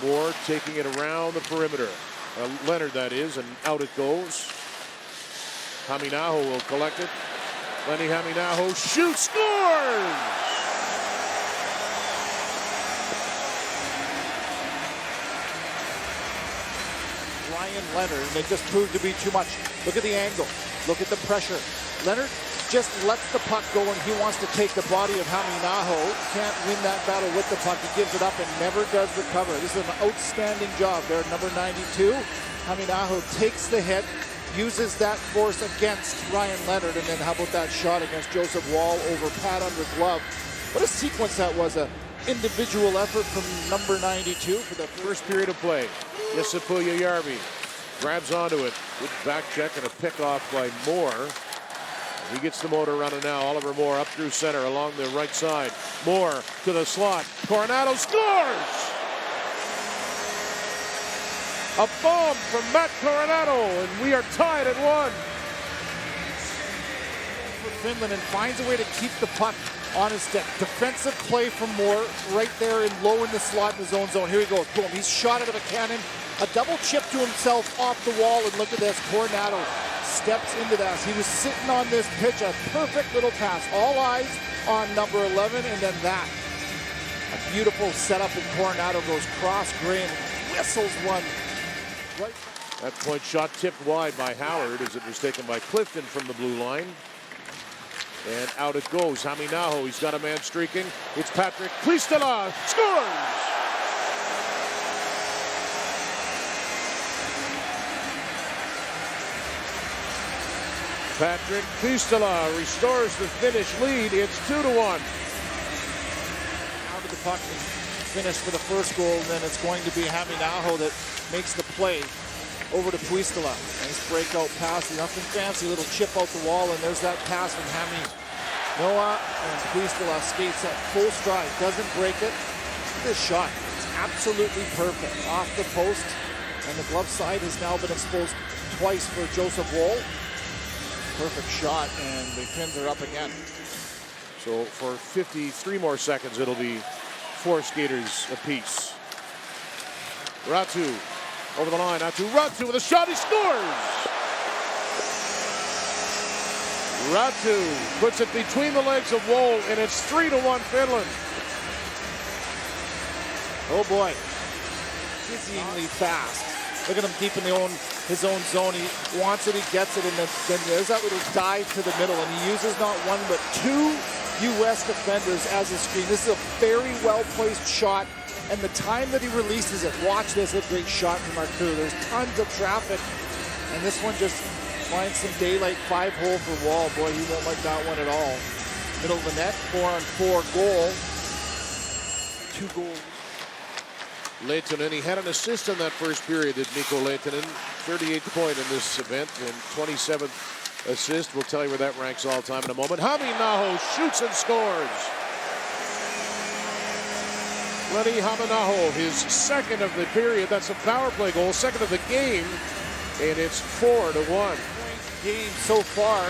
Moore taking it around the perimeter. Leonard, that is, and out it goes. Haminaho will collect it. Lenny Haminaho shoots, scores! Ryan Leonard, they just proved to be too much. Look at the angle. Look at the pressure. Leonard just lets the puck go, and he wants to take the body of Haminaho. Can't win that battle with the puck. He gives it up and never does recover. This is an outstanding job there, number 92. Haminaho takes the hit, uses that force against Ryan Leonard, and then how about that shot against Joseph Woll over pad under glove. What a sequence that was. An individual effort from number 92 for the first period of play. Yesipuya Yarvi grabs onto it. Good back check and a pick off by Moore. He gets the motor running now. Oliver Moore up through center along the right side. Moore to the slot. Coronado scores! A bomb from Matt Coronado, and we are tied at 1. For Finland, and finds a way to keep the puck on his stick. Defensive play from Moore right there and low in the slot in his own zone. Here he goes. Boom. He's shot out of a cannon. A double chip to himself off the wall, and look at this. Coronado steps into that. He was sitting on this pitch. A perfect little pass. All eyes on number 11, and then that. A beautiful setup, and Coronado goes cross-grain, whistles one. Right. That point shot tipped wide by Howard as it was taken by Clifton from the blue line. And out it goes. Haminaho, he's got a man streaking. It's Patrick Puistila, scores! Patrick Puistila restores the Finnish lead. It's 2-1. Out of the puck and finish for the first goal, and then it's going to be Haminaho that makes the play over to Puistila. Nice breakout pass, nothing fancy, little chip out the wall, and there's that pass from Noah, and Puistila skates at full stride, doesn't break it. This shot, it's absolutely perfect. Off the post, and the glove side has now been exposed twice for Joseph Woll. Perfect shot, and the Finns are up again. So for 53 more seconds, it'll be 4 skaters apiece. Ratu over the line, out to Ratu with a shot, he scores! Ratu puts it between the legs of Woll, and it's 3-1 Finland. Oh boy, dizzyingly fast. Look at him keeping his own zone. He wants it, he gets it, and then there's that little dive to the middle, and he uses not one but 2 U.S. defenders as a screen. This is a very well-placed shot, and the time that he releases it, watch this, a great shot from our crew. There's tons of traffic, and this one just finds some daylight, 5-hole for Woll. Boy, he won't like that one at all. Middle of the net, 4-on-4 goal. 2 goals. Lehtinen, he had an assist in that first period, did Mikko Lehtinen. 38th point in this event and 27th assist. We'll tell you where that ranks all time in a moment. Haminaho shoots and scores. Lenny Haminaho, his second of the period. That's a power play goal, second of the game, and it's 4-1. Game so far,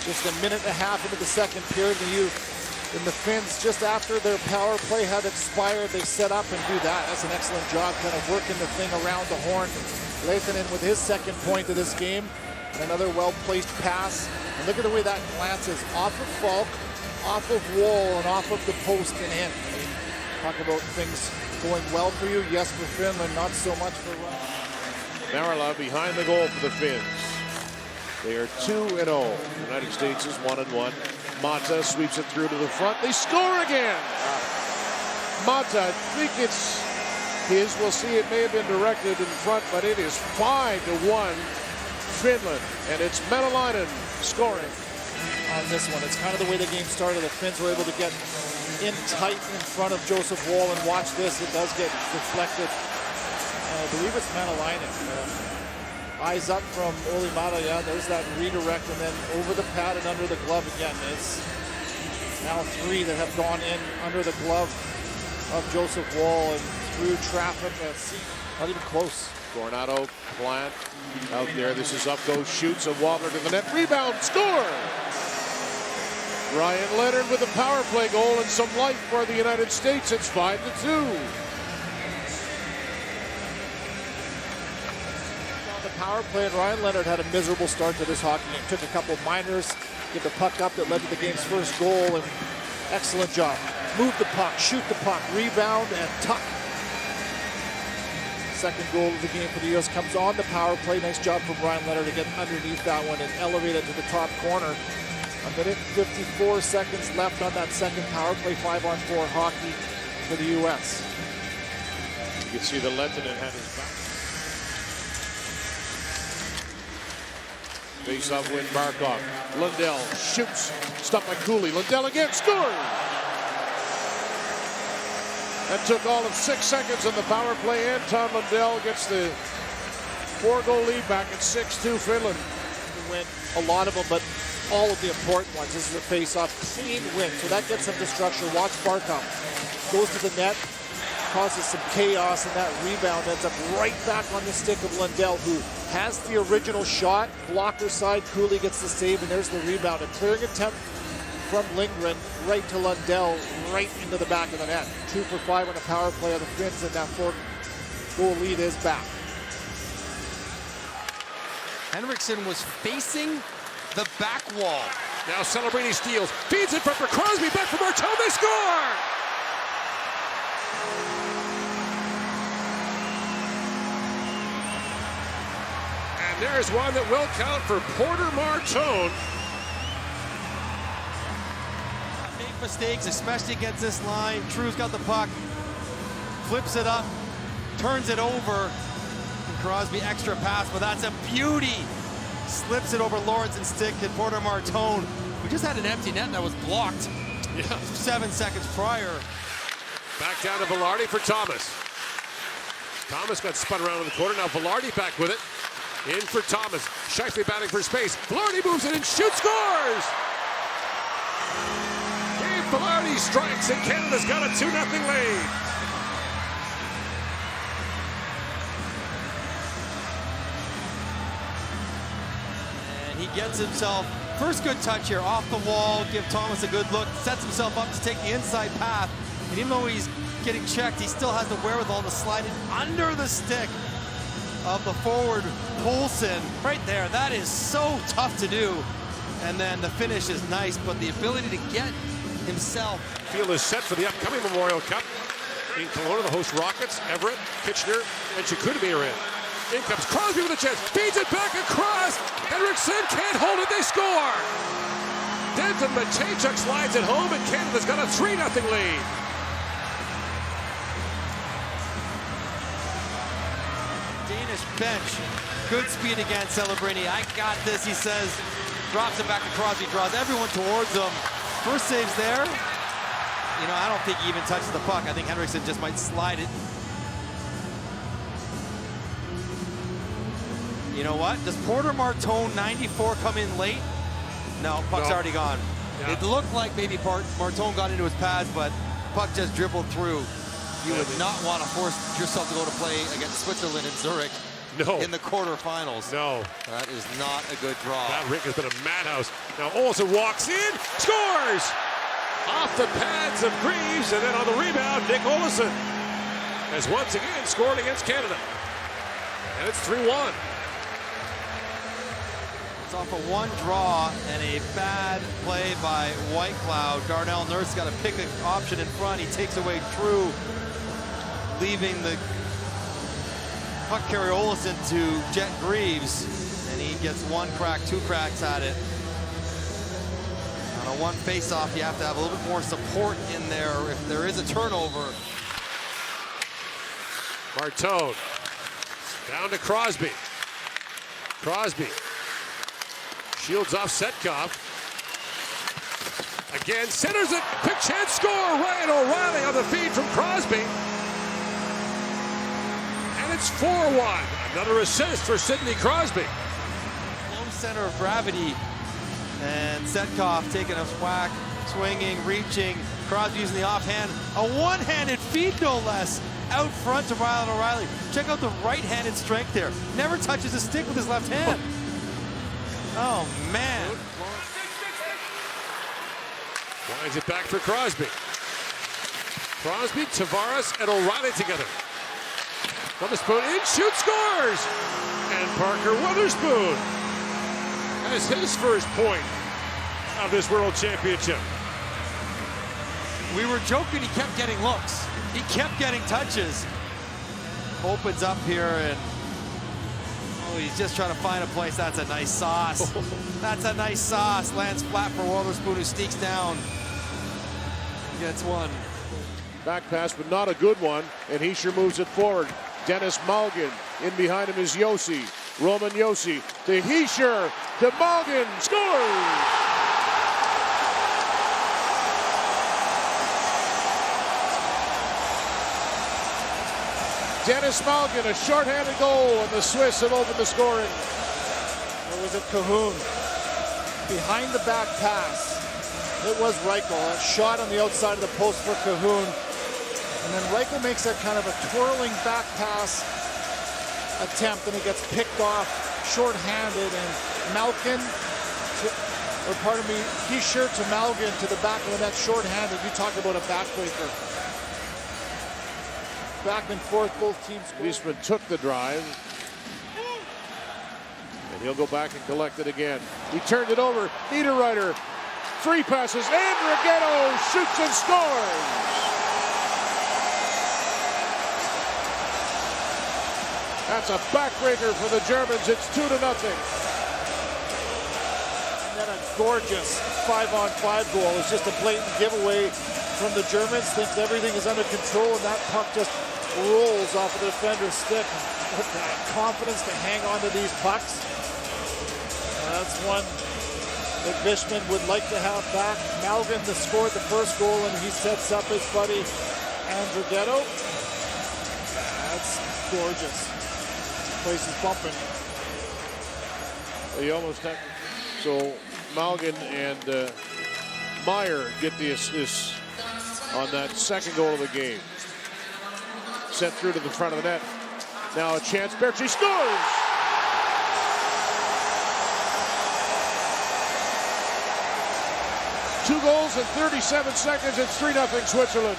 just a minute and a half into the second period. And the Finns, just after their power play had expired, they set up and do that. That's an excellent job, kind of working the thing around the horn. Lehtinen with his second point of this game. Another well-placed pass. And look at the way that glances off of Falk, off of Woll, and off of the post and in. I mean, talk about things going well for you. Yes, for Finland, not so much for Marala behind the goal for the Finns. They are 2-0. The United States is 1-1. Mata sweeps it through to the front. They score again. Mata, I think it's his. We'll see. It may have been directed in front, but it is 5-1 Finland, and it's Metalainen scoring on this one. It's kind of the way the game started. The Finns were able to get in tight in front of Joseph Woll, and watch this. It does get deflected. I believe it's Metalainen. Eyes up from Olli Mata. Yeah, there's that redirect, and then over the pad and under the glove again. It's now 3 that have gone in under the glove of Joseph Woll and through traffic. Not even close. Coronado, plant out there. This is up, goes, shoots, a wobbler to the net. Rebound, score! Ryan Leonard with a power play goal and some life for the United States. It's 5-2. power play, and Ryan Leonard had a miserable start to this hockey game. Took a couple minors, get the puck up that led to the game's first goal, and excellent job. Move the puck, shoot the puck, rebound, and tuck. Second goal of the game for the U.S. comes on the power play. Nice job from Ryan Leonard to get underneath that one and elevate it to the top corner. 1:54 seconds left on that second power play. 5-on-4 hockey for the U.S. You can see the Lettinen had his back. Face-off win, Barkov. Lundell shoots. Stopped by Cooley. Lundell again. Scores! That took all of 6 seconds on the power play, and Tom Lundell gets the 4-goal lead back at 6-2 Finland. Win a lot of them, but all of the important ones. This is a face-off, clean win, so that gets some destruction. Watch Barkov. Goes to the net, causes some chaos, and that rebound ends up right back on the stick of Lundell, who has the original shot. Blocker side, Cooley gets the save, and there's the rebound. A clearing attempt from Lindgren right to Lundell, right into the back of the net. 2 for 5 on a power play of the Finns, and that 4-goal lead is back. Henriksen was facing the back wall. Now Celebrini steals, feeds it for Crosby, back for Martone, they score! And there's one that will count for Porter Martone. Make mistakes, especially against this line. True's got the puck, flips it up, turns it over. And Crosby extra pass, but that's a beauty. Slips it over Lawrence's stick, and Porter Martone, who just had an empty net that was blocked 7 seconds prior. Back down to Velarde for Thomas. Thomas got spun around in the corner. Now Velarde back with it. In for Thomas. Scheifele batting for space. Velarde moves it and shoots, scores! Gabe Velarde strikes, and Canada's got a 2-0 lead. And he gets himself, first good touch here, off the wall, give Thomas a good look, sets himself up to take the inside path. And even though he's getting checked, he still has the wherewithal to slide it under the stick of the forward Poulsen. Right there, that is so tough to do. And then the finish is nice, but the ability to get himself. Field is set for the upcoming Memorial Cup. In Kelowna, the host Rockets, Everett, Kitchener, and Chicoutimi are in. In comes Crosby with a chance, feeds it back across. Henriksen can't hold it, they score! Denton Matejchuk slides it home, and Canada's got a 3-0 lead. Danish bench, good speed against Celebrini. I got this, he says. Drops it back to Crosby, draws everyone towards him. First save's there. You know, I don't think he even touches the puck. I think Henriksen just might slide it. You know what? Does Porter Martone 94 come in late? No, puck's already gone. Yeah. It looked like maybe Martone got into his pads, but puck just dribbled through. You would not want to force yourself to go to play against Switzerland in Zurich in the quarterfinals. No. That is not a good draw. That rink has been a madhouse. Now Olsen walks in, scores! Off the pads of Greaves, and then on the rebound, Nick Olsen has once again scored against Canada. And it's 3-1. It's off of one draw and a bad play by Whitecloud. Darnell Nurse got a pick option in front. He takes away True, leaving the puck carrier Olsen to Jet Greaves, and he gets one crack, 2 cracks at it. On a one face-off, you have to have a little bit more support in there if there is a turnover. Martone down to Crosby. Crosby shields off Setkov. Again, centers it, quick chance, score! Ryan O'Reilly on the feed from Crosby. And it's 4-1. Another assist for Sidney Crosby. Low center of gravity. And Setkov taking a whack, swinging, reaching. Crosby using the offhand. A one-handed feed, no less, out front to Ryan O'Reilly. Check out the right-handed strength there. Never touches the stick with his left hand. Oh, man. Winds it back for Crosby. Crosby, Tavares, and O'Reilly together. Witherspoon in, shoots, scores! And Parker Witherspoon has his first point of this World Championship. We were joking, he kept getting looks. He kept getting touches. Opens up here and he's just trying to find a place. That's a nice sauce. That's a nice sauce. Lands flat for Witherspoon, who sneaks down. Gets one. Back pass, but not a good one. And Hischier moves it forward. Dennis Malgin. In behind him is Josi. Roman Josi to Hischier. To Malgin. Scores! Dennis Malgin, a shorthanded goal, and the Swiss have opened the scoring. Or was it Cahoon? Behind the back pass. It was Reichel. A shot on the outside of the post for Cahoon. And then Reichel makes that kind of a twirling back pass attempt, and it gets picked off shorthanded. And Malkin, Hischier to Malgin to the back of the net shorthanded. You talk about a backbreaker. Back and forth, both teams scored. Wiesman took the drive. And he'll go back and collect it again. He turned it over. Niederreiter. 3 passes. And Rigetto shoots and scores. That's a backbreaker for the Germans. It's 2-0. And then a gorgeous 5-on-5 goal. It's just a blatant giveaway from the Germans. Thinks everything is under control, and that puck just rolls off of the defender's stick. With that confidence to hang on to these pucks. That's one that Wiesman would like to have back. Malgin scored the first goal, and he sets up his buddy Andrighetto. That's gorgeous. This place is bumping. He almost had. So Malgin and Meyer get the assist on that second goal of the game. Sent through to the front of the net. Now a chance. Berchi scores! Two goals in 37 seconds. It's 3-0 Switzerland.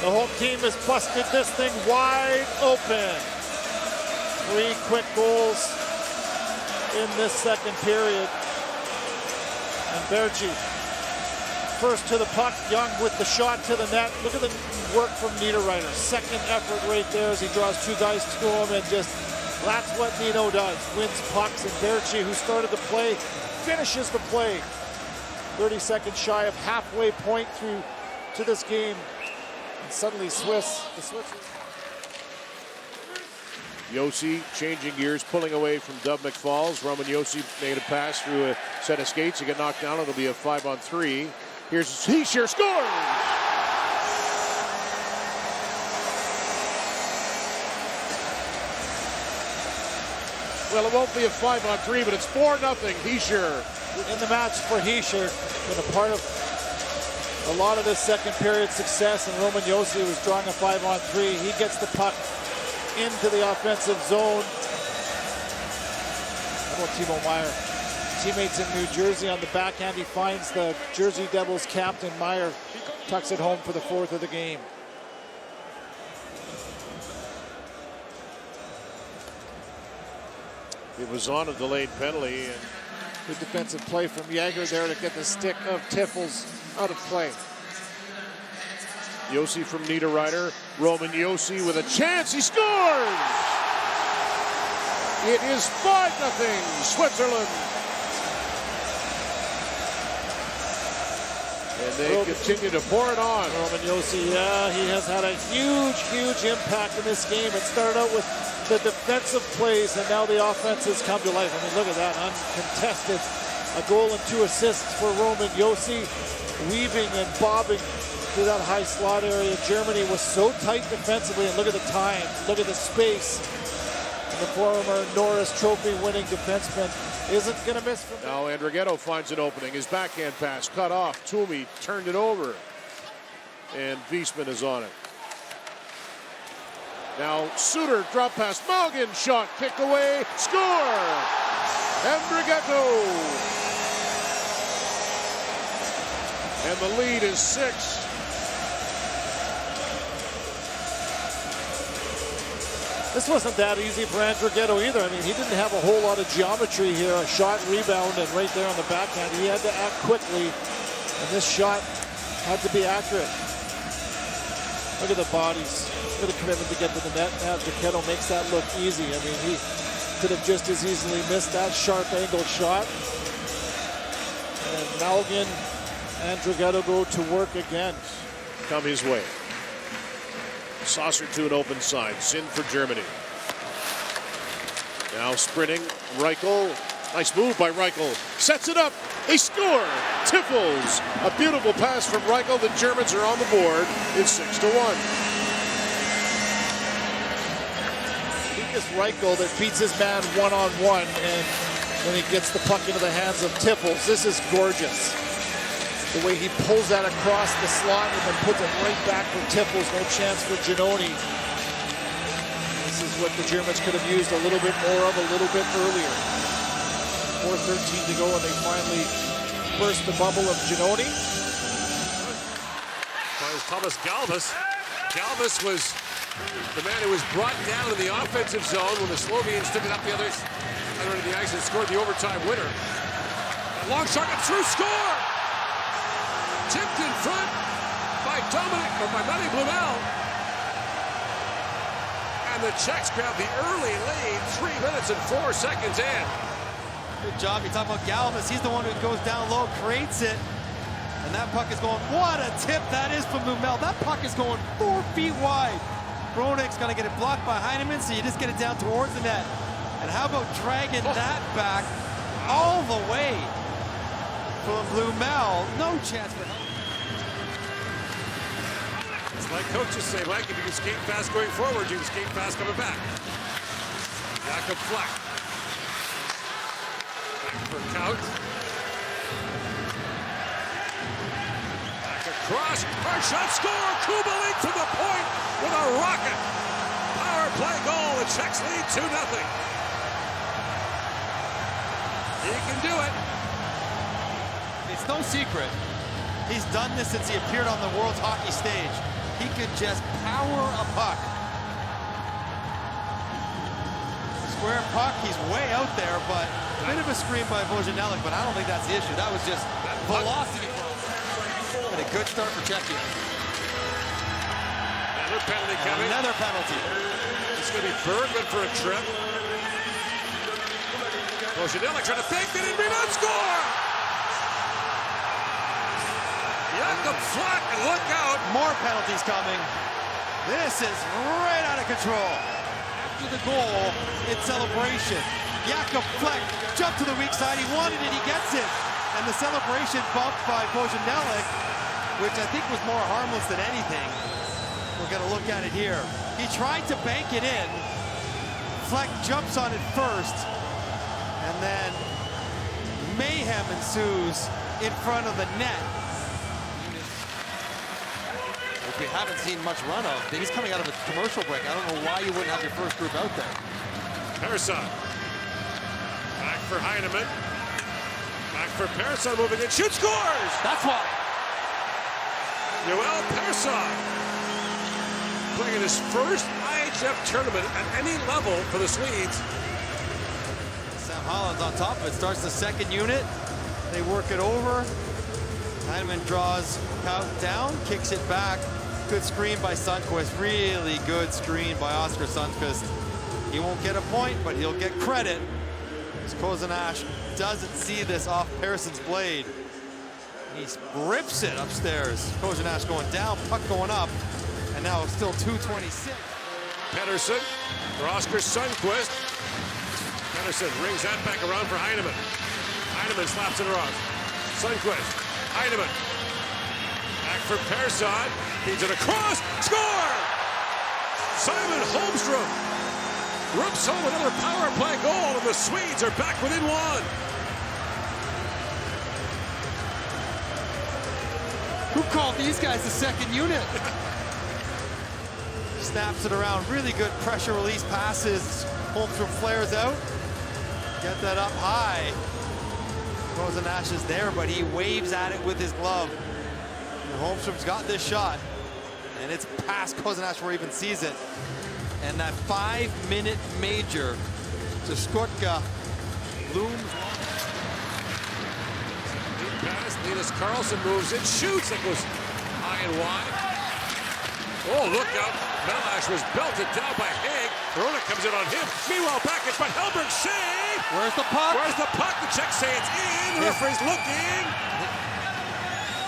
The home team has busted this thing wide open. 3 quick goals in this second period. And Berchi first to the puck. Young with the shot to the net. Look at the work from Niederreiter. Second effort right there as he draws 2 guys to him, and just that's what Nino does. Wins pucks, and Berchi, who started the play, finishes the play. 30 seconds shy of halfway point through to this game. And suddenly the Swiss. Josi changing gears, pulling away from Dub McFalls. Roman Josi made a pass through a set of skates. He got knocked down. It'll be a 5-on-3. Here's Hischier, scores! Well, it won't be a 5-on-3, but it's 4-0 Hischier. In the match for Hischier, been a part of a lot of this second period success, and Roman Josi was drawing a 5-on-3. He gets the puck into the offensive zone. How about Timo Meyer? Teammates in New Jersey on the backhand. He finds the Jersey Devils captain. Meyer tucks it home for the 4th of the game. It was on a delayed penalty. And good defensive play from Jäger there to get the stick of Tiffels out of play. Josi from Niederreiter. Roman Josi with a chance. He scores! It is 5-0 Switzerland. And they continue to pour it on. Roman Josi, yeah, he has had a huge, huge impact in this game. It started out with the defensive plays, and now the offense has come to life. I mean, look at that, uncontested. A goal and 2 assists for Roman Josi, weaving and bobbing through that high slot area. Germany was so tight defensively, and look at the time, look at the space. And the former Norris Trophy winning defenseman isn't going to miss from now. Andrighetto finds an opening. His backhand pass cut off. Toomey turned it over, and Wiesman is on it. Now Suter drop pass. Malgin shot kicked away. Score! Andrighetto. And the lead is 6. This wasn't that easy for Andrighetto either. I mean, he didn't have a whole lot of geometry here. A shot, rebound, and right there on the backhand, he had to act quickly. And this shot had to be accurate. Look at the bodies. Look at the commitment to get to the net. Andrighetto makes that look easy. I mean, he could have just as easily missed that sharp angle shot. And Malgin, Andrighetto go to work again. Come his way. Saucer to an open side. Sin for Germany. Now sprinting. Reichel. Nice move by Reichel. Sets it up. They score. Tiffels. A beautiful pass from Reichel. The Germans are on the board. It's 6-1. I think it's Reichel that beats his man one-on-one, and then he gets the puck into the hands of Tiffels. This is gorgeous. The way he pulls that across the slot and then puts it right back for Tiffels. No chance for Giannoni. This is what the Germans could have used a little bit more of a little bit earlier. 4:13 to go, and they finally burst the bubble of Giannoni. Finds Thomas Galvis. Galvis was the man who was brought down in the offensive zone when the Slovenes took it up the other end of the ice and scored the overtime winner. A long shot and through, score! Tipped in front by Matty Blumel. And the Czechs grab the early lead, 3 minutes and 4 seconds in. Good job. You talk about Galvis. He's the one who goes down low, creates it. And that puck is going, what a tip that is from Blumel. That puck is going 4 feet wide. Bronik's going to get it blocked by Heineman, so you just get it down towards the net. And how about dragging that back all the way from Blumel? No chance for help. It's like coaches say, Mike, if you can skate fast going forward, you can skate fast coming back. Jakob Fleck. Back for Couch. Back across. Hard shot, score! Kubalik to the point with a rocket. Power play goal. The Czechs lead 2-0. He can do it. It's no secret. He's done this since he appeared on the world's hockey stage. He could just power a puck. Square puck, he's way out there, but a bit of a screen by Vojanelic, but I don't think that's the issue. That was just velocity. And a good start for Czechia. Another penalty coming. Another penalty. It's going to be Bergman for a trip. Vojanelic trying to bank it in, rebound, score! Jakob Fleck, and look out! More penalties coming. This is right out of control. After the goal, it's celebration. Jakob Fleck jumped to the weak side. He wanted it, he gets it. And the celebration bumped by Vojanelic, which I think was more harmless than anything. We're going to look at it here. He tried to bank it in. Fleck jumps on it first. And then mayhem ensues in front of the net. Which we haven't seen much run of. He's coming out of a commercial break. I don't know why you wouldn't have your first group out there. Persson. Back for Heineman. Back for Persson, moving in. Shoot, scores! That's why. Joel Persson. Playing in his first IIHF tournament at any level for the Swedes. Sam Holland's on top of it. Starts the second unit. They work it over. Heineman draws Kaut down, kicks it back. Good screen by Sundqvist. Really good screen by Oscar Sundqvist. He won't get a point, but he'll get credit. As Kozanash doesn't see this off Persson's blade. He rips it upstairs. Kozanash going down, puck going up. And now it's still 2:26. Pettersson for Oscar Sundqvist. Pettersson brings that back around for Heineman. Heineman slaps it around. Sundqvist. Heineman. Back for Persson. Feeds it across. Score! Simon Holmstrom rips home another power play goal, and the Swedes are back within one. Who called these guys the second unit? Snaps it around. Really good pressure release passes. Holmstrom flares out. Get that up high. Kozanash is there, but he waves at it with his glove. And Holmstrom's got this shot. And it's past Kozanash where he even sees it. And that 5-minute major to Skotka looms. Pass, Linus Karlsson moves in, shoots, that goes high and wide. Oh, look out. Melash was belted down by Haig. Verona comes in on him. Meanwhile, back it's but Hellberg save. Where's the puck? Where's the puck? The Czechs say it's in. The referee's looking.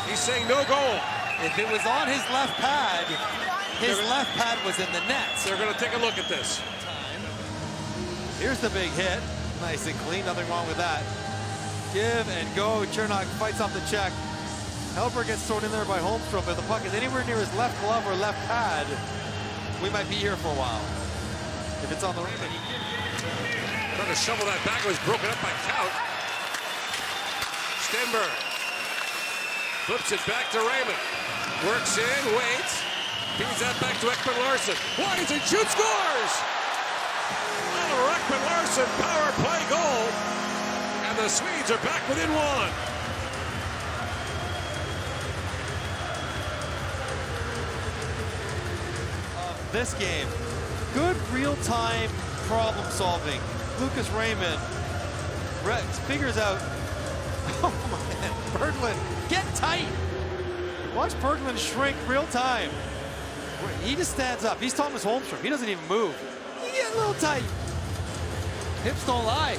He's saying no goal. If it was on his left pad, his left pad was in the net. They're going to take a look at this. Here's the big hit. Nice and clean, nothing wrong with that. Give and go. Chernak fights off the check. Hellberg gets thrown in there by Holmstrom, but the puck is anywhere near his left glove or left pad. We might be here for a while. If it's on the Raymond. Trying to shovel that back. It was broken up by Count. Stenberg flips it back to Raymond. Works in, waits. Feeds that back to Ekman-Larsson. Winds and shoots, scores! Oliver Ekman-Larsson, power play goal. And the Swedes are back within one. This game, good real-time problem solving. Lucas Raymond figures out, oh man, Berglund, get tight. Watch Berglund shrink real time. He just stands up. He's Thomas Holmstrom. He doesn't even move. He gets a little tight. Hips don't lie.